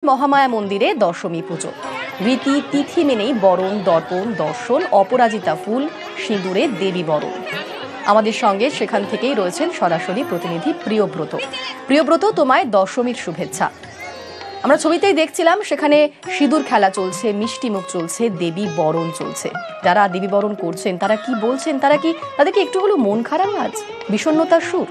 মহামায়া মন্দিরে দশমী পুজো রীতি তিথি মেনেই বরণ দর্পণ দর্শন অপরাজিতা ফুল সিঁদুরে দেবী বরণ। আমাদের সঙ্গে সেখান থেকেই রয়েছেন সরাসরি প্রতিনিধি প্রিয়ব্রত। প্রিয়ব্রত, তোমায় দশমীর শুভেচ্ছা। আমরা ছবিতেই দেখছিলাম সেখানে সিঁদুর খেলা চলছে, মিষ্টি মুখ চলছে, দেবী বরণ চলছে। যারা দেবী বরণ করছেন তারা কি বলছেন, তাদের কি একটু হলো মন খারাপ, আজ বিষণ্ণতার সুর?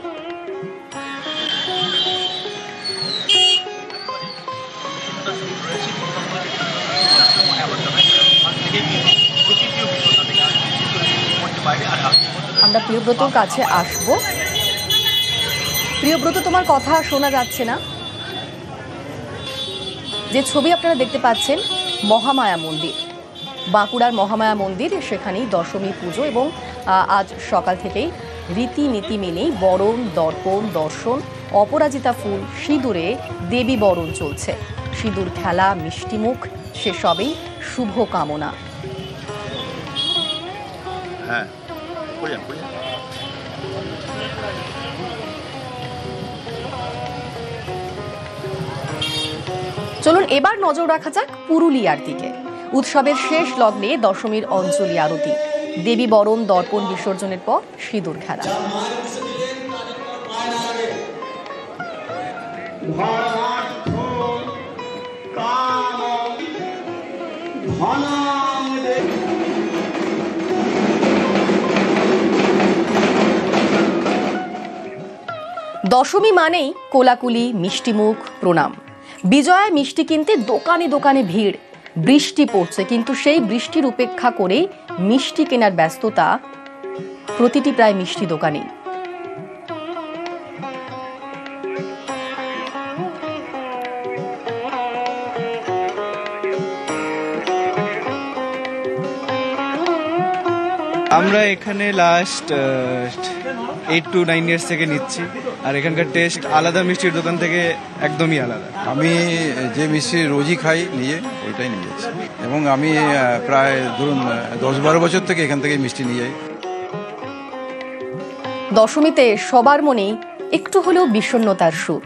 আমরা প্রিয়ব্রতর কাছে আসবো। প্রিয়ব্রত, তোমার কথা শোনা যাচ্ছে না। যে ছবি আপনারা দেখতে পাচ্ছেন মহামায়া মন্দির, বাঁকুড়ার মহামায়া মন্দির, সেখানেই দশমী পুজো এবং আজ সকাল থেকেই রীতিনীতি মেনেই বরণ দর্পণ দর্শন অপরাজিতা ফুল সিঁদুরে দেবী বরণ চলছে। সিঁদুর খেলা, মিষ্টিমুখ, সেসবেই শুভ কামনা। চলুন এবার নজর রাখা যাক পুরুলিয়ার দিকে। উৎসবের শেষ লগ্নে দশমীর অঞ্জলি আরতি, দেবী বরণ দর্পণ বিসর্জনের পর সিঁদুর খেলা। দশমী মানেই কোলাকুলি, মিষ্টিমুখ, প্রণাম। বিজয়ায় মিষ্টি কিনতে দোকানে দোকানে ভিড়। বৃষ্টি পড়ছে, কিন্তু সেই বৃষ্টির উপেক্ষা করেই মিষ্টি কেনার ব্যস্ততা প্রতিটি প্রায় মিষ্টি দোকানে। আমরা এখানে লাস্ট 8 to 9 ইয়ার্স থেকে নিচ্ছি, আর এখানকার টেস্ট আলাদা, মিষ্টির দোকান থেকে একদমই আলাদা। আমি যে মিষ্টি রোজই খাই নিয়ে ওইটাই নিয়ে যাচ্ছি, এবং আমি প্রায় ধরুন 10-12 বছর থেকে এখান থেকে মিষ্টি নিয়ে যাই। দশমীতে সবার মনেই একটু হলেও বিষণ্ণতার সুর।